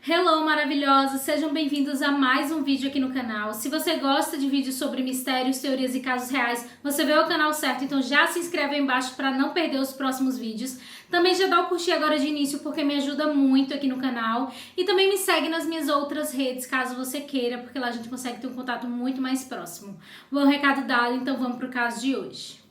Hello, maravilhosos! Sejam bem-vindos a mais um vídeo aqui no canal. Se você gosta de vídeos sobre mistérios, teorias e casos reais, você veio ao canal certo, então já se inscreve aí embaixo para não perder os próximos vídeos. Também já dá o curtir agora de início, porque me ajuda muito aqui no canal. E também me segue nas minhas outras redes, caso você queira, porque lá a gente consegue ter um contato muito mais próximo. Bom, recado dado, então vamos pro caso de hoje.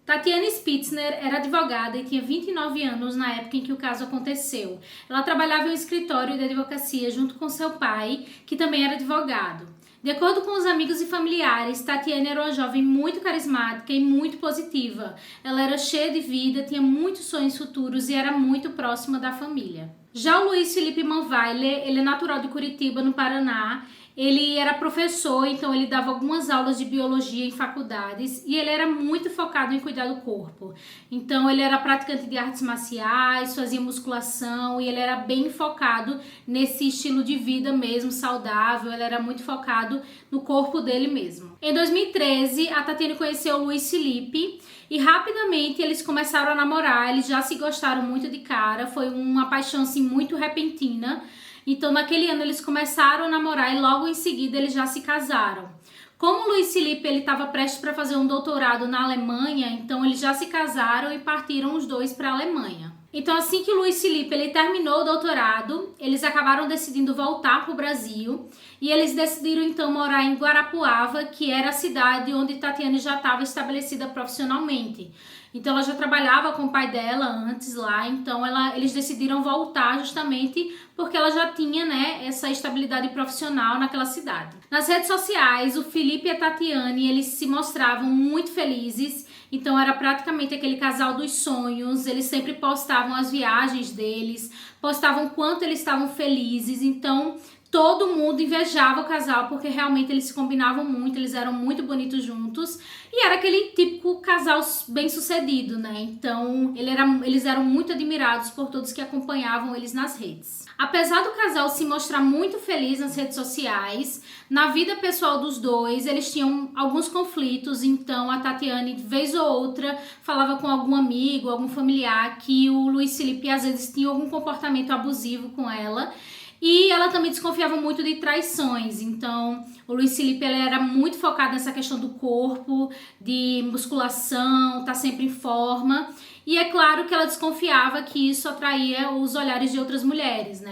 Tatiane Spitzner era advogada e tinha 29 anos na época em que o caso aconteceu. Ela trabalhava em um escritório de advocacia junto com seu pai, que também era advogado. De acordo com os amigos e familiares, Tatiane era uma jovem muito carismática e muito positiva. Ela era cheia de vida, tinha muitos sonhos futuros e era muito próxima da família. Já o Luiz Felipe Manweiler, ele é natural de Curitiba, no Paraná. Ele era professor, então ele dava algumas aulas de biologia em faculdades e ele era muito focado em cuidar do corpo. Então ele era praticante de artes marciais, fazia musculação e ele era bem focado nesse estilo de vida mesmo, saudável. Ele era muito focado no corpo dele mesmo. Em 2013, a Tatiane conheceu o Luiz Felipe e rapidamente eles começaram a namorar. Eles já se gostaram muito de cara, foi uma paixão assim muito repentina. Então, naquele ano, eles começaram a namorar e logo em seguida eles já se casaram. Como o Luiz Felipe estava prestes para fazer um doutorado na Alemanha, então eles já se casaram e partiram os dois para a Alemanha. Então, assim que o Luiz Felipe terminou o doutorado, eles acabaram decidindo voltar para o Brasil e eles decidiram então morar em Guarapuava, que era a cidade onde Tatiane já estava estabelecida profissionalmente. Então ela já trabalhava com o pai dela antes lá, então eles decidiram voltar justamente porque ela já tinha, essa estabilidade profissional naquela cidade. Nas redes sociais, o Felipe e a Tatiane, eles se mostravam muito felizes, então era praticamente aquele casal dos sonhos. Eles sempre postavam as viagens deles, postavam quanto eles estavam felizes, então todo mundo invejava o casal porque realmente eles se combinavam muito, eles eram muito bonitos juntos e era aquele típico casal bem sucedido, Então eles eram muito admirados por todos que acompanhavam eles nas redes. Apesar do casal se mostrar muito feliz nas redes sociais, na vida pessoal dos dois eles tinham alguns conflitos, então a Tatiane, de vez ou outra, falava com algum amigo, algum familiar que o Luiz Felipe às vezes tinha algum comportamento abusivo com ela. E ela também desconfiava muito de traições, então o Luiz Felipe ele era muito focado nessa questão do corpo, de musculação, tá sempre em forma. E é claro que ela desconfiava que isso atraía os olhares de outras mulheres,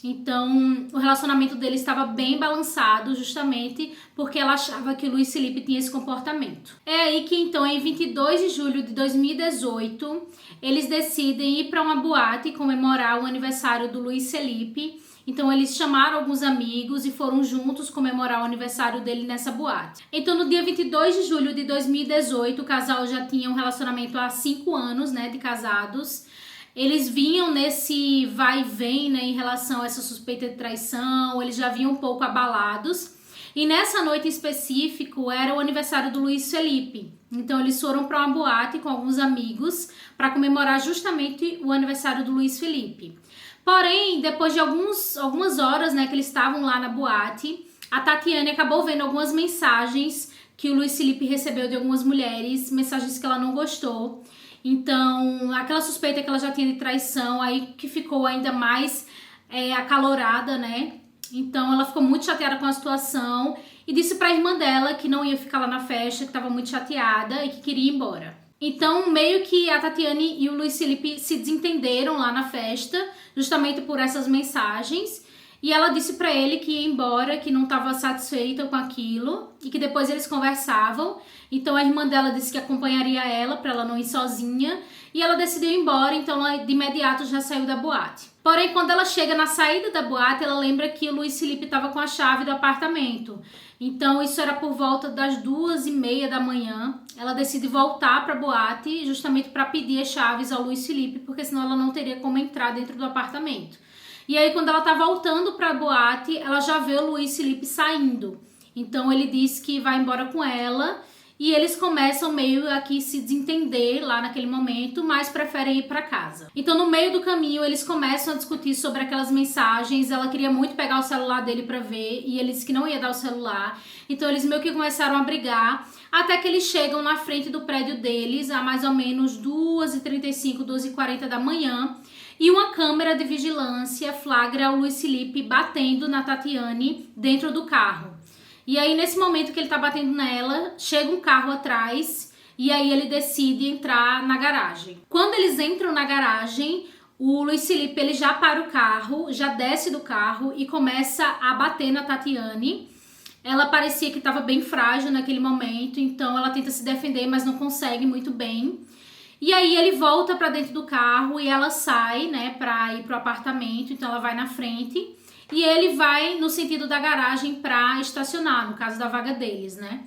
Então, o relacionamento deles estava bem balançado, justamente porque ela achava que o Luiz Felipe tinha esse comportamento. É aí que, então, em 22 de julho de 2018, eles decidem ir para uma boate comemorar o aniversário do Luiz Felipe. Então eles chamaram alguns amigos e foram juntos comemorar o aniversário dele nessa boate. Então no dia 22 de julho de 2018, o casal já tinha um relacionamento há 5 anos, de casados. Eles vinham nesse vai e vem, em relação a essa suspeita de traição, eles já vinham um pouco abalados. E nessa noite em específico era o aniversário do Luiz Felipe. Então eles foram para uma boate com alguns amigos para comemorar justamente o aniversário do Luiz Felipe. Porém, depois de algumas horas, que eles estavam lá na boate, a Tatiane acabou vendo algumas mensagens que o Luiz Felipe recebeu de algumas mulheres, mensagens que ela não gostou. Então, aquela suspeita que ela já tinha de traição, aí que ficou ainda mais acalorada, Então, ela ficou muito chateada com a situação e disse para a irmã dela que não ia ficar lá na festa, que estava muito chateada e que queria ir embora. Então, meio que a Tatiane e o Luiz Felipe se desentenderam lá na festa, justamente por essas mensagens. E ela disse pra ele que ia embora, que não estava satisfeita com aquilo e que depois eles conversavam. Então a irmã dela disse que acompanharia ela para ela não ir sozinha e ela decidiu ir embora, então ela de imediato já saiu da boate. Porém, quando ela chega na saída da boate, ela lembra que o Luiz Felipe estava com a chave do apartamento. Então isso era por volta das 2h30 da manhã. Ela decide voltar para a boate justamente para pedir as chaves ao Luiz Felipe, porque senão ela não teria como entrar dentro do apartamento. E aí, quando ela tá voltando pra boate, ela já vê o Luiz Felipe saindo. Então, ele diz que vai embora com ela e eles começam meio a que se desentender lá naquele momento, mas preferem ir para casa. Então no meio do caminho eles começam a discutir sobre aquelas mensagens. Ela queria muito pegar o celular dele para ver e ele disse que não ia dar o celular. Então eles meio que começaram a brigar, até que eles chegam na frente do prédio deles a mais ou menos 2h35, 2h40 da manhã. E uma câmera de vigilância flagra o Luiz Felipe batendo na Tatiane dentro do carro. E aí, nesse momento que ele tá batendo nela, chega um carro atrás e aí ele decide entrar na garagem. Quando eles entram na garagem, o Luiz Felipe ele já para o carro, já desce do carro e começa a bater na Tatiane. Ela parecia que estava bem frágil naquele momento, então ela tenta se defender, mas não consegue muito bem. E aí ele volta para dentro do carro e ela sai, né, para ir pro apartamento, então ela vai na frente. E ele vai no sentido da garagem para estacionar, no caso da vaga deles, né?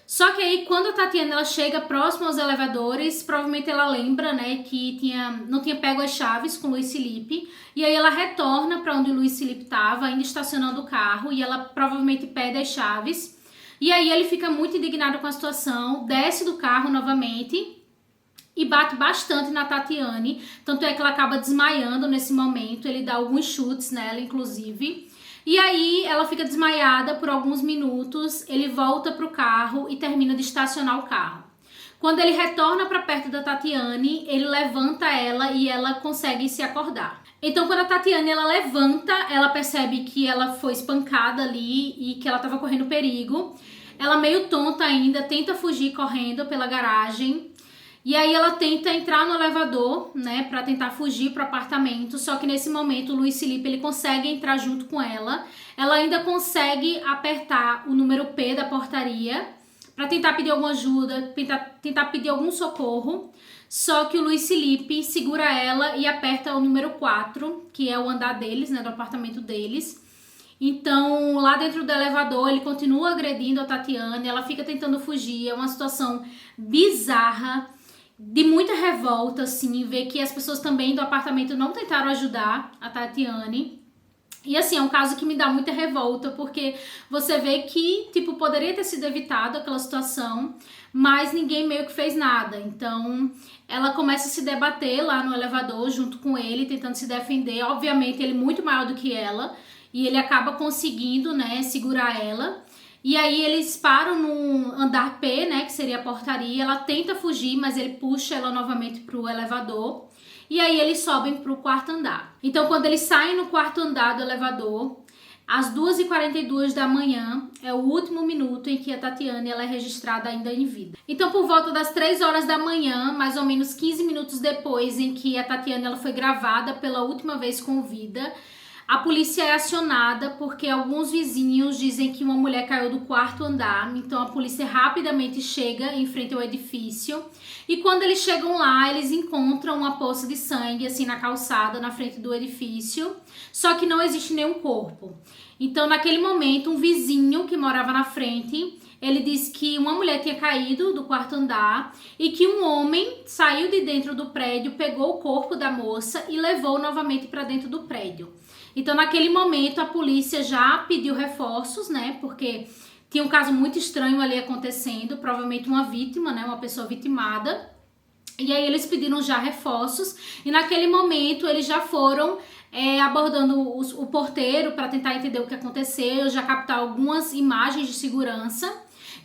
Só que aí, quando a Tatiana ela chega próximo aos elevadores, provavelmente ela lembra, né, que não tinha pego as chaves com o Luiz Felipe. E aí ela retorna para onde o Luiz Felipe estava, ainda estacionando o carro, e ela provavelmente pede as chaves. E aí ele fica muito indignado com a situação, desce do carro novamente e bate bastante na Tatiane, tanto é que ela acaba desmaiando nesse momento, ele dá alguns chutes nela, inclusive. E aí ela fica desmaiada por alguns minutos, ele volta pro carro e termina de estacionar o carro. Quando ele retorna para perto da Tatiane, ele levanta ela e ela consegue se acordar. Então quando a Tatiane ela levanta, ela percebe que ela foi espancada ali e que ela estava correndo perigo. Ela meio tonta ainda, tenta fugir correndo pela garagem. E aí ela tenta entrar no elevador, né, para tentar fugir pro apartamento, só que nesse momento o Luiz Felipe ele consegue entrar junto com ela. Ela ainda consegue apertar o número P da portaria para tentar pedir alguma ajuda, tentar pedir algum socorro. Só que o Luiz Felipe segura ela e aperta o número 4, que é o andar deles, né, do apartamento deles. Então, lá dentro do elevador, ele continua agredindo a Tatiane, ela fica tentando fugir, é uma situação bizarra, de muita revolta, assim, ver que as pessoas também do apartamento não tentaram ajudar a Tatiane. E assim, é um caso que me dá muita revolta, porque você vê que, tipo, poderia ter sido evitado aquela situação, mas ninguém meio que fez nada. Então, ela começa a se debater lá no elevador junto com ele, tentando se defender. Obviamente, ele é muito maior do que ela, e ele acaba conseguindo, né, segurar ela. E aí eles param no andar P, né, que seria a portaria. Ela tenta fugir, mas ele puxa ela novamente pro elevador. E aí eles sobem pro quarto andar. Então quando eles saem no quarto andar do elevador, às 2h42 da manhã, é o último minuto em que a Tatiane ela é registrada ainda em vida. Então por volta das 3 horas da manhã, mais ou menos 15 minutos depois em que a Tatiane ela foi gravada pela última vez com vida, a polícia é acionada porque alguns vizinhos dizem que uma mulher caiu do quarto andar. Então a polícia rapidamente chega em frente ao edifício. E quando eles chegam lá, eles encontram uma poça de sangue assim na calçada, na frente do edifício. Só que não existe nenhum corpo. Então naquele momento, um vizinho que morava na frente, ele disse que uma mulher tinha caído do quarto andar e que um homem saiu de dentro do prédio, pegou o corpo da moça e levou novamente para dentro do prédio. Então, naquele momento, a polícia já pediu reforços, né? Porque tinha um caso muito estranho ali acontecendo, provavelmente uma vítima, né? Uma pessoa vitimada. E aí eles pediram já reforços e naquele momento eles já foram abordando o porteiro para tentar entender o que aconteceu, já captar algumas imagens de segurança.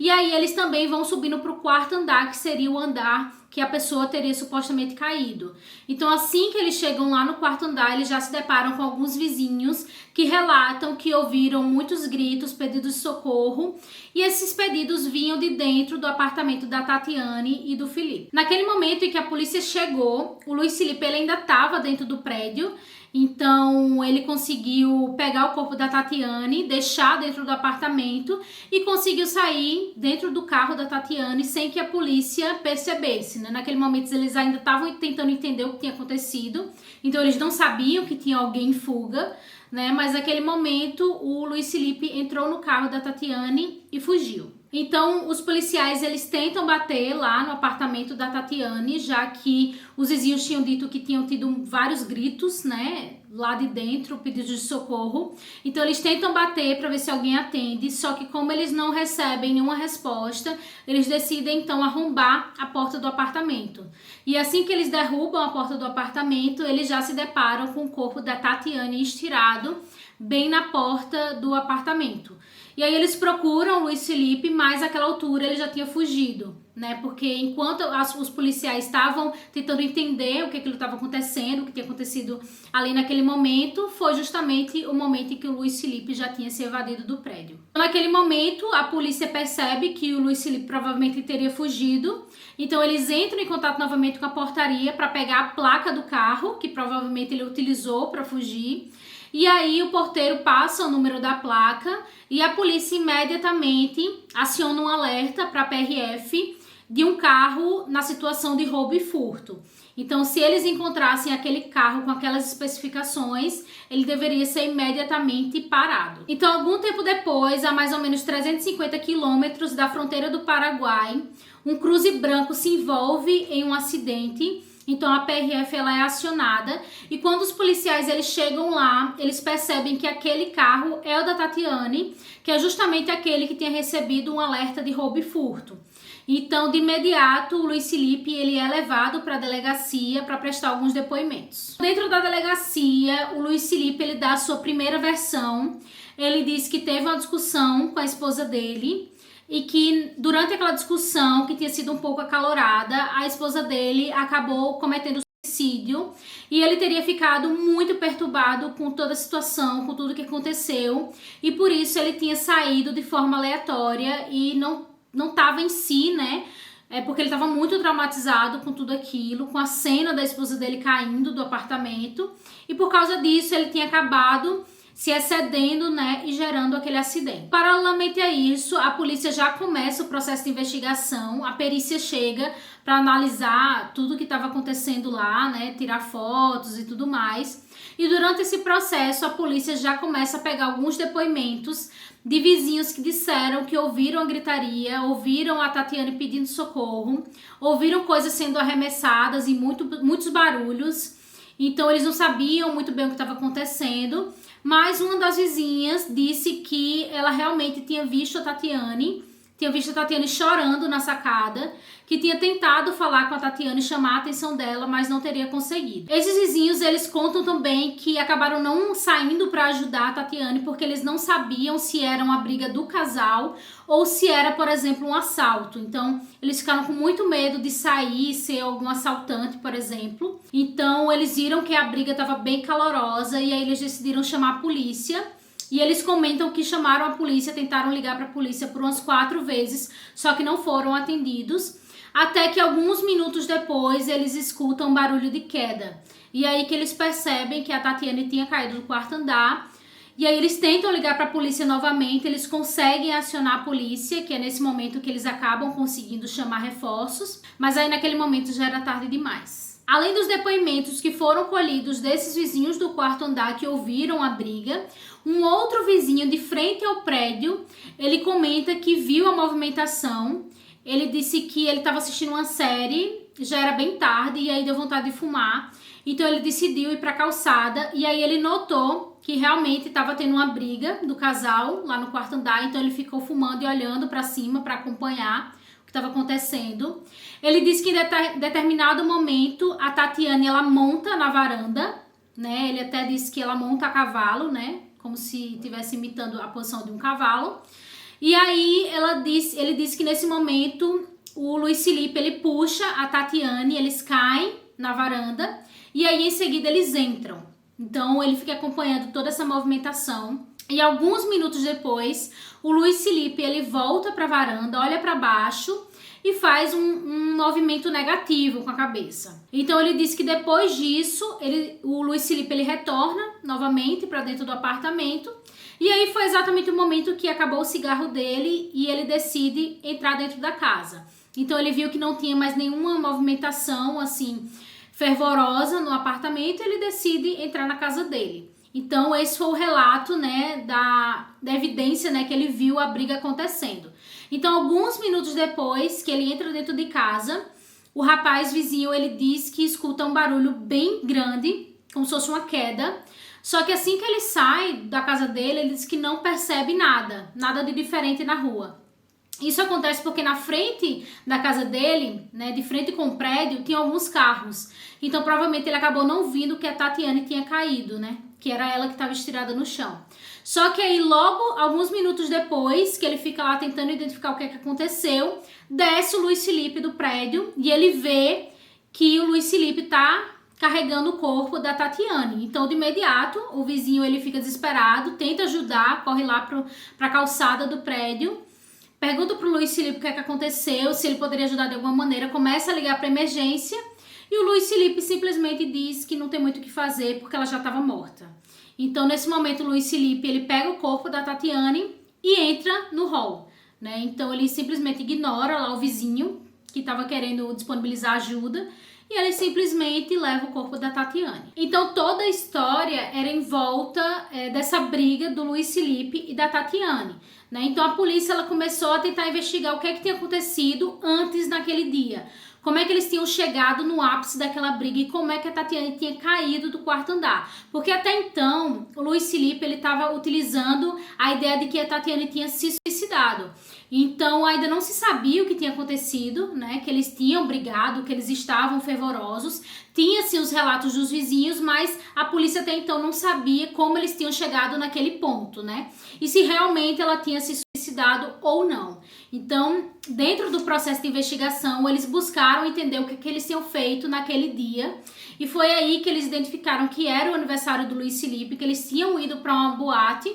E aí eles também vão subindo para o quarto andar, que seria o andar que a pessoa teria supostamente caído. Então assim que eles chegam lá no quarto andar, eles já se deparam com alguns vizinhos que relatam que ouviram muitos gritos, pedidos de socorro, e esses pedidos vinham de dentro do apartamento da Tatiane e do Felipe. Naquele momento em que a polícia chegou, o Luiz Felipe ele ainda estava dentro do prédio. Então ele conseguiu pegar o corpo da Tatiane, deixar dentro do apartamento e conseguiu sair dentro do carro da Tatiane sem que a polícia percebesse, né? Naquele momento eles ainda estavam tentando entender o que tinha acontecido, então eles não sabiam que tinha alguém em fuga, né? Mas naquele momento o Luiz Felipe entrou no carro da Tatiane e fugiu. Então, os policiais, eles tentam bater lá no apartamento da Tatiane, já que os vizinhos tinham dito que tinham tido vários gritos, né, lá de dentro, pedidos de socorro. Então, eles tentam bater para ver se alguém atende, só que como eles não recebem nenhuma resposta, eles decidem, então, arrombar a porta do apartamento. E assim que eles derrubam a porta do apartamento, eles já se deparam com o corpo da Tatiane estirado bem na porta do apartamento. E aí eles procuram o Luiz Felipe, mas àquela altura ele já tinha fugido, né? Porque enquanto os policiais estavam tentando entender o que estava acontecendo, o que tinha acontecido ali naquele momento, foi justamente o momento em que o Luiz Felipe já tinha se evadido do prédio. Naquele momento, a polícia percebe que o Luiz Felipe provavelmente teria fugido, então eles entram em contato novamente com a portaria para pegar a placa do carro, que provavelmente ele utilizou para fugir. E aí o porteiro passa o número da placa e a polícia imediatamente aciona um alerta para a PRF de um carro na situação de roubo e furto. Então, se eles encontrassem aquele carro com aquelas especificações, ele deveria ser imediatamente parado. Então, algum tempo depois, a mais ou menos 350 quilômetros da fronteira do Paraguai, um cruze branco se envolve em um acidente. Então a PRF ela é acionada e quando os policiais eles chegam lá, eles percebem que aquele carro é o da Tatiane, que é justamente aquele que tinha recebido um alerta de roubo e furto. Então, de imediato, o Luiz Felipe ele é levado para a delegacia para prestar alguns depoimentos. Dentro da delegacia, o Luiz Felipe ele dá a sua primeira versão. Ele diz que teve uma discussão com a esposa dele e que durante aquela discussão, que tinha sido um pouco acalorada, a esposa dele acabou cometendo suicídio e ele teria ficado muito perturbado com toda a situação, com tudo que aconteceu e por isso ele tinha saído de forma aleatória e não estava em si, né? Porque ele estava muito traumatizado com tudo aquilo, com a cena da esposa dele caindo do apartamento e por causa disso ele tinha acabado se excedendo, né, e gerando aquele acidente. Paralelamente a isso, a polícia já começa o processo de investigação, a perícia chega para analisar tudo que estava acontecendo lá, né, tirar fotos e tudo mais. E durante esse processo, a polícia já começa a pegar alguns depoimentos de vizinhos que disseram que ouviram a gritaria, ouviram a Tatiane pedindo socorro, ouviram coisas sendo arremessadas e muitos barulhos. Então eles não sabiam muito bem o que estava acontecendo. Mas uma das vizinhas disse que ela realmente tinha visto a Tatiane chorando na sacada, que tinha tentado falar com a Tatiane, chamar a atenção dela, mas não teria conseguido. Esses vizinhos, eles contam também que acabaram não saindo para ajudar a Tatiane porque eles não sabiam se era uma briga do casal ou se era, por exemplo, um assalto. Então, eles ficaram com muito medo de sair e ser algum assaltante, por exemplo. Então, eles viram que a briga estava bem calorosa e aí eles decidiram chamar a polícia. E eles comentam que chamaram a polícia, tentaram ligar para a polícia por umas 4 vezes, só que não foram atendidos. Até que alguns minutos depois eles escutam um barulho de queda. E aí que eles percebem que a Tatiane tinha caído do 4º andar. E aí eles tentam ligar para a polícia novamente, eles conseguem acionar a polícia, que é nesse momento que eles acabam conseguindo chamar reforços. Mas aí naquele momento já era tarde demais. Além dos depoimentos que foram colhidos desses vizinhos do 4º andar que ouviram a briga, um outro vizinho de frente ao prédio, ele comenta que viu a movimentação. Ele disse que ele estava assistindo uma série, já era bem tarde e aí deu vontade de fumar. Então ele decidiu ir para a calçada e aí ele notou que realmente estava tendo uma briga do casal lá no 4º andar. Então ele ficou fumando e olhando para cima para acompanhar o que estava acontecendo. Ele disse que em determinado momento a Tatiane ela monta na varanda, né? Ele até disse que ela monta a cavalo, né? Como se estivesse imitando a posição de um cavalo. E aí ele disse que nesse momento o Luiz Felipe ele puxa a Tatiane, eles caem na varanda e aí em seguida eles entram. Então ele fica acompanhando toda essa movimentação e alguns minutos depois o Luiz Felipe ele volta para a varanda, olha para baixo e faz um movimento negativo com a cabeça. Então ele disse que depois disso o Luiz Felipe ele retorna novamente para dentro do apartamento. E aí foi exatamente o momento que acabou o cigarro dele e ele decide entrar dentro da casa. Então ele viu que não tinha mais nenhuma movimentação assim fervorosa no apartamento, ele decide entrar na casa dele. Então esse foi o relato, né, da evidência, né, que ele viu a briga acontecendo. Então, alguns minutos depois que ele entra dentro de casa, o rapaz vizinho, ele diz que escuta um barulho bem grande, como se fosse uma queda. Só que assim que ele sai da casa dele, ele diz que não percebe nada de diferente na rua. Isso acontece porque na frente da casa dele, né, de frente com o prédio, tinha alguns carros. Então, provavelmente, ele acabou não vendo que a Tatiane tinha caído, né? Que era ela que estava estirada no chão. Só que aí, logo, alguns minutos depois, que ele fica lá tentando identificar o que é que aconteceu, desce o Luiz Felipe do prédio e ele vê que o Luiz Felipe tá carregando o corpo da Tatiane. Então, de imediato, o vizinho ele fica desesperado, tenta ajudar, corre lá pra calçada do prédio, pergunta pro Luiz Felipe o que é que aconteceu, se ele poderia ajudar de alguma maneira, começa a ligar pra emergência e o Luiz Felipe simplesmente diz que não tem muito o que fazer porque ela já estava morta. Então, nesse momento, o Luiz Felipe ele pega o corpo da Tatiane e entra no hall, né? Então, ele simplesmente ignora lá o vizinho que estava querendo disponibilizar ajuda e ele simplesmente leva o corpo da Tatiane. Então, toda a história era em volta dessa briga do Luiz Felipe e da Tatiane, né? Então, a polícia ela começou a tentar investigar o que é que tinha acontecido antes naquele dia. Como é que eles tinham chegado no ápice daquela briga e como é que a Tatiane tinha caído do quarto andar. Porque até então, o Luiz Felipe ele estava utilizando a ideia de que a Tatiane tinha se suicidado. Então, ainda não se sabia o que tinha acontecido, né? Que eles tinham brigado, que eles estavam fervorosos. Tinha-se os relatos dos vizinhos, mas a polícia até então não sabia como eles tinham chegado naquele ponto, né? E se realmente ela tinha se suicidado ou não. Então, dentro do processo de investigação, eles buscaram entender o que eles tinham feito naquele dia. E foi aí que eles identificaram que era o aniversário do Luiz Felipe, que eles tinham ido para uma boate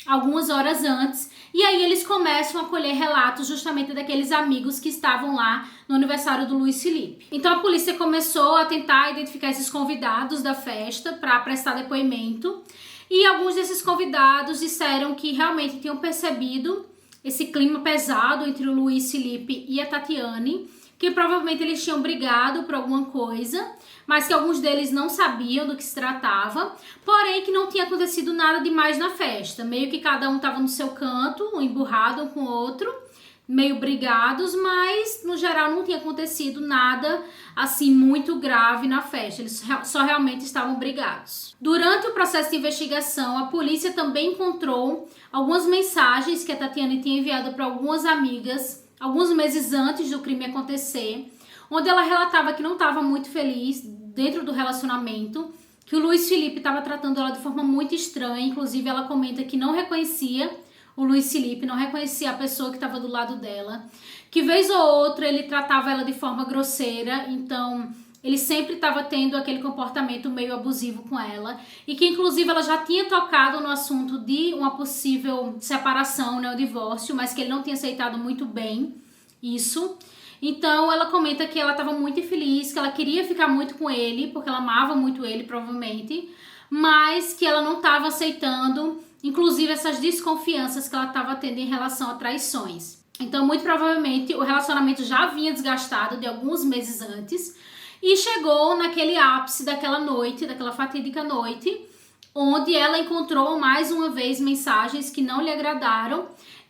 algumas horas antes. E aí eles começam a colher relatos justamente daqueles amigos que estavam lá no aniversário do Luiz Felipe. Então a polícia começou a tentar identificar esses convidados da festa para prestar depoimento. E alguns desses convidados disseram que realmente tinham percebido esse clima pesado entre o Luiz Felipe e a Tatiane, que provavelmente eles tinham brigado por alguma coisa, mas que alguns deles não sabiam do que se tratava, porém que não tinha acontecido nada demais na festa. Meio que cada um estava no seu canto, um emburrado um com o outro, meio brigados, mas no geral não tinha acontecido nada assim muito grave na festa, eles só realmente estavam brigados. Durante o processo de investigação, a polícia também encontrou algumas mensagens que a Tatiane tinha enviado para algumas amigas alguns meses antes do crime acontecer, onde ela relatava que não estava muito feliz dentro do relacionamento, que o Luiz Felipe estava tratando ela de forma muito estranha, inclusive ela comenta que não reconhecia o Luiz Felipe, não reconhecia a pessoa que estava do lado dela, que vez ou outra ele tratava ela de forma grosseira, então ele sempre estava tendo aquele comportamento meio abusivo com ela, e que inclusive ela já tinha tocado no assunto de uma possível separação, né, o divórcio, mas que ele não tinha aceitado muito bem isso. Então ela comenta que ela estava muito infeliz, que ela queria ficar muito com ele, porque ela amava muito ele, provavelmente, mas que ela não estava aceitando, inclusive, essas desconfianças que ela estava tendo em relação a traições. Então, muito provavelmente, o relacionamento já vinha desgastado de alguns meses antes e chegou naquele ápice daquela noite, daquela fatídica noite, onde ela encontrou mais uma vez mensagens que não lhe agradaram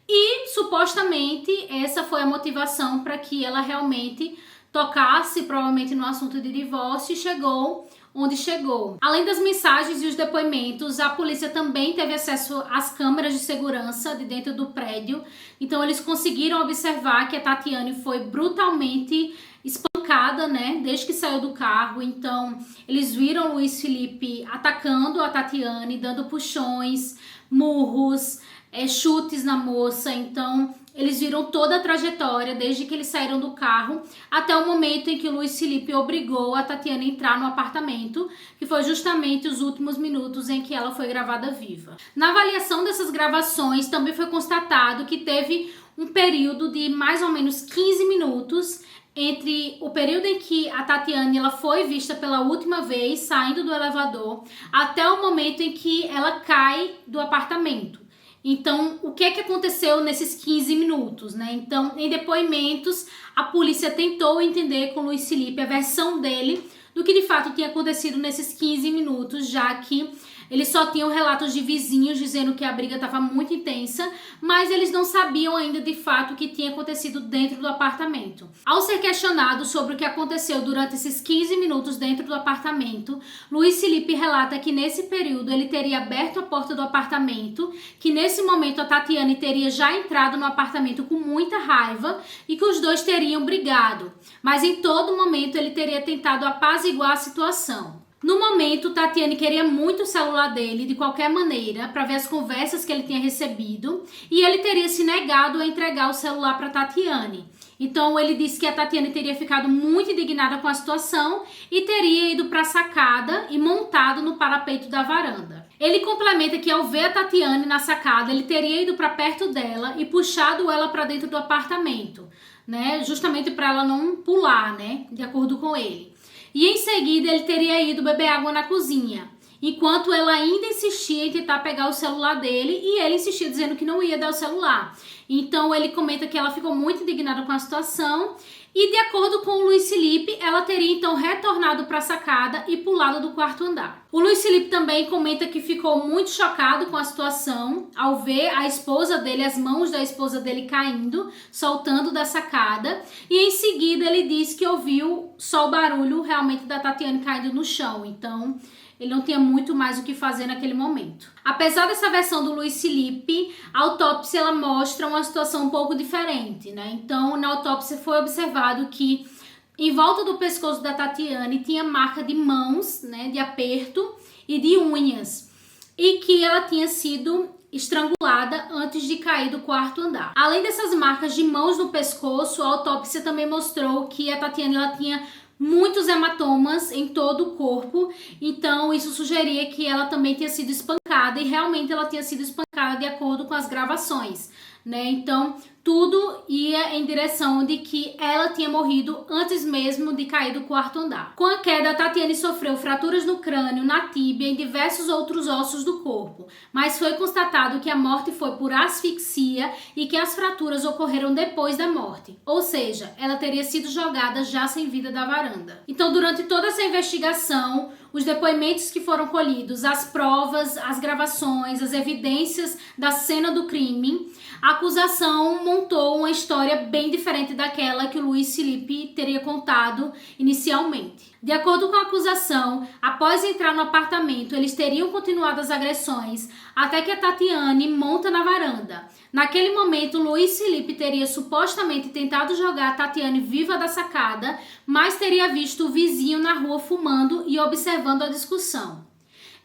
e, supostamente, essa foi a motivação para que ela realmente tocasse, provavelmente, no assunto de divórcio e chegou onde chegou. Além das mensagens e os depoimentos, a polícia também teve acesso às câmeras de segurança de dentro do prédio. Então eles conseguiram observar que a Tatiane foi brutalmente espancada, né, desde que saiu do carro. Então eles viram o Luiz Felipe atacando a Tatiane, dando puxões, murros, chutes na moça. Então eles viram toda a trajetória, desde que eles saíram do carro até o momento em que o Luiz Felipe obrigou a Tatiane a entrar no apartamento, que foi justamente os últimos minutos em que ela foi gravada viva. Na avaliação dessas gravações, também foi constatado que teve um período de mais ou menos 15 minutos entre o período em que a Tatiane ela foi vista pela última vez, saindo do elevador, até o momento em que ela cai do apartamento. Então, o que é que aconteceu nesses 15 minutos, né? Então, em depoimentos, a polícia tentou entender com o Luiz Felipe a versão dele do que de fato tinha acontecido nesses 15 minutos, já que Eles só tinham relatos de vizinhos dizendo que a briga estava muito intensa, mas eles não sabiam ainda de fato o que tinha acontecido dentro do apartamento. Ao ser questionado sobre o que aconteceu durante esses 15 minutos dentro do apartamento, Luiz Felipe relata que nesse período ele teria aberto a porta do apartamento, que nesse momento a Tatiane teria já entrado no apartamento com muita raiva e que os dois teriam brigado, mas em todo momento ele teria tentado apaziguar a situação. No momento, Tatiane queria muito o celular dele, de qualquer maneira, para ver as conversas que ele tinha recebido, e ele teria se negado a entregar o celular para Tatiane. Então, ele disse que a Tatiane teria ficado muito indignada com a situação e teria ido para a sacada e montado no parapeito da varanda. Ele complementa que ao ver a Tatiane na sacada, ele teria ido para perto dela e puxado ela para dentro do apartamento, né? Justamente para ela não pular, né? De acordo com ele. E em seguida ele teria ido beber água na cozinha, enquanto ela ainda insistia em tentar pegar o celular dele e ele insistia dizendo que não ia dar o celular. Então ele comenta que ela ficou muito indignada com a situação e, de acordo com o Luiz Felipe, ela teria então retornado para a sacada e pulado do quarto andar. O Luiz Felipe também comenta que ficou muito chocado com a situação ao ver a esposa dele, as mãos da esposa dele caindo, soltando da sacada, e em seguida ele diz que ouviu só o barulho realmente da Tatiane caindo no chão. Então ele não tinha muito mais o que fazer naquele momento. Apesar dessa versão do Luiz Felipe, a autópsia ela mostra uma situação um pouco diferente, né? Então, na autópsia foi observado que em volta do pescoço da Tatiane tinha marca de mãos, né, de aperto e de unhas, e que ela tinha sido estrangulada antes de cair do quarto andar. Além dessas marcas de mãos no pescoço, a autópsia também mostrou que a Tatiane ela tinha muitos hematomas em todo o corpo, então isso sugeria que ela também tinha sido espancada, e realmente ela tinha sido espancada de acordo com as gravações, né? Então tudo ia em direção de que ela tinha morrido antes mesmo de cair do quarto andar. Com a queda, a Tatiane sofreu fraturas no crânio, na tíbia e em diversos outros ossos do corpo, mas foi constatado que a morte foi por asfixia e que as fraturas ocorreram depois da morte, ou seja, ela teria sido jogada já sem vida da varanda. Então, durante toda essa investigação, os depoimentos que foram colhidos, as provas, as gravações, as evidências da cena do crime, a acusação montou uma história bem diferente daquela que o Luiz Felipe teria contado inicialmente. De acordo com a acusação, após entrar no apartamento, eles teriam continuado as agressões até que a Tatiane monta na varanda. Naquele momento, Luiz Felipe teria supostamente tentado jogar a Tatiane viva da sacada, mas teria visto o vizinho na rua fumando e observando a discussão.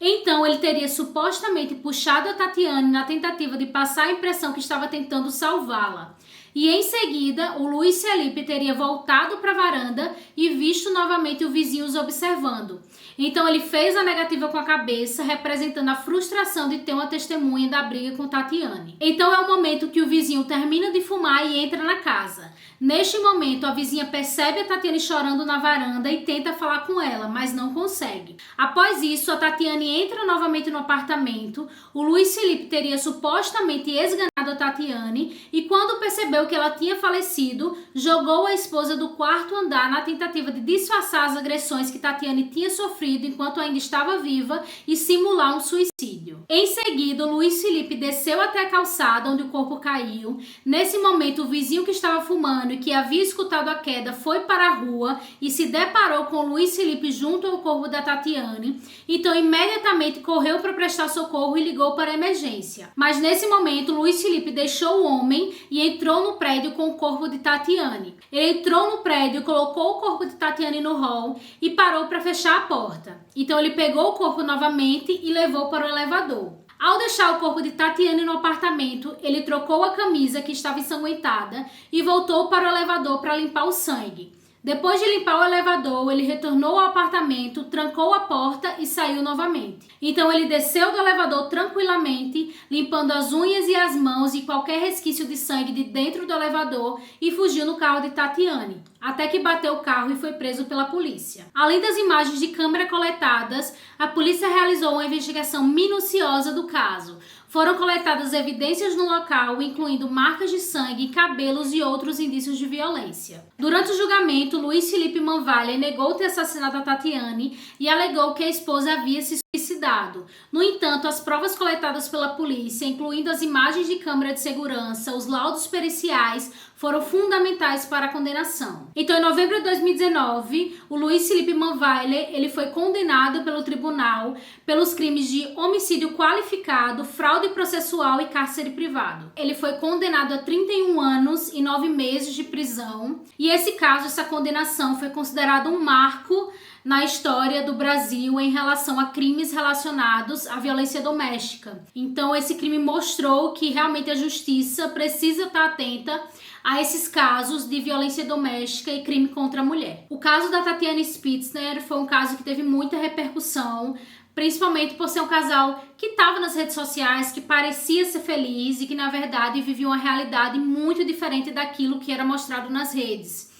Então, ele teria supostamente puxado a Tatiane na tentativa de passar a impressão que estava tentando salvá-la. E em seguida, o Luiz Felipe teria voltado para a varanda e visto novamente o vizinho os observando. Então ele fez a negativa com a cabeça, representando a frustração de ter uma testemunha da briga com Tatiane. Então é o momento que o vizinho termina de fumar e entra na casa. Neste momento, a vizinha percebe a Tatiane chorando na varanda e tenta falar com ela, mas não consegue. Após isso, a Tatiane entra novamente no apartamento. O Luiz Felipe teria supostamente esganado a Tatiane e, quando percebeu que ela tinha falecido, jogou a esposa do quarto andar na tentativa de disfarçar as agressões que Tatiane tinha sofrido enquanto ainda estava viva e simular um suicídio. Em seguida, o Luiz Felipe desceu até a calçada onde o corpo caiu. Nesse momento, o vizinho que estava fumando e que havia escutado a queda foi para a rua e se deparou com o Luiz Felipe junto ao corpo da Tatiane. Então, imediatamente correu para prestar socorro e ligou para a emergência. Mas nesse momento, Luiz Felipe deixou o homem e entrou no prédio com o corpo de Tatiane. Ele entrou no prédio, colocou o corpo de Tatiane no hall e parou para fechar a porta. Então, ele pegou o corpo novamente e levou para o elevador. Ao deixar o corpo de Tatiane no apartamento, ele trocou a camisa que estava ensanguentada e voltou para o elevador para limpar o sangue. Depois de limpar o elevador, ele retornou ao apartamento, trancou a porta e saiu novamente. Então ele desceu do elevador tranquilamente, limpando as unhas e as mãos e qualquer resquício de sangue de dentro do elevador e fugiu no carro de Tatiane, até que bateu o carro e foi preso pela polícia. Além das imagens de câmera coletadas, a polícia realizou uma investigação minuciosa do caso. Foram coletadas evidências no local, incluindo marcas de sangue, cabelos e outros indícios de violência. Durante o julgamento, Luiz Felipe Manvalha negou ter assassinado a Tatiane e alegou que a esposa havia se suicidado. elucidado. No entanto, as provas coletadas pela polícia, incluindo as imagens de câmera de segurança, os laudos periciais, foram fundamentais para a condenação. Então, em novembro de 2019, o Luiz Felipe Manweiler, ele foi condenado pelo tribunal pelos crimes de homicídio qualificado, fraude processual e cárcere privado. Ele foi condenado a 31 anos e 9 meses de prisão, e esse caso, essa condenação foi considerado um marco na história do Brasil em relação a crimes relacionados à violência doméstica. Então, esse crime mostrou que realmente a justiça precisa estar atenta a esses casos de violência doméstica e crime contra a mulher. O caso da Tatiana Spitzner foi um caso que teve muita repercussão, principalmente por ser um casal que estava nas redes sociais, que parecia ser feliz e que, na verdade, vivia uma realidade muito diferente daquilo que era mostrado nas redes.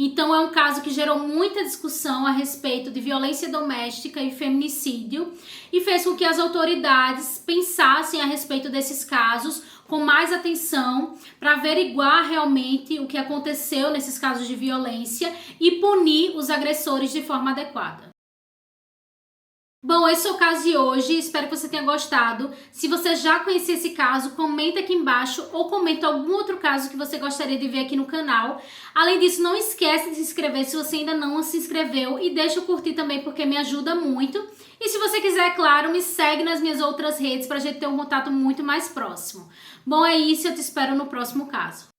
Então, é um caso que gerou muita discussão a respeito de violência doméstica e feminicídio e fez com que as autoridades pensassem a respeito desses casos com mais atenção para averiguar realmente o que aconteceu nesses casos de violência e punir os agressores de forma adequada. Bom, esse é o caso de hoje, espero que você tenha gostado. Se você já conhecia esse caso, comenta aqui embaixo ou comenta algum outro caso que você gostaria de ver aqui no canal. Além disso, não esquece de se inscrever se você ainda não se inscreveu e deixa o curtir também porque me ajuda muito. E se você quiser, é claro, me segue nas minhas outras redes para a gente ter um contato muito mais próximo. Bom, é isso, eu te espero no próximo caso.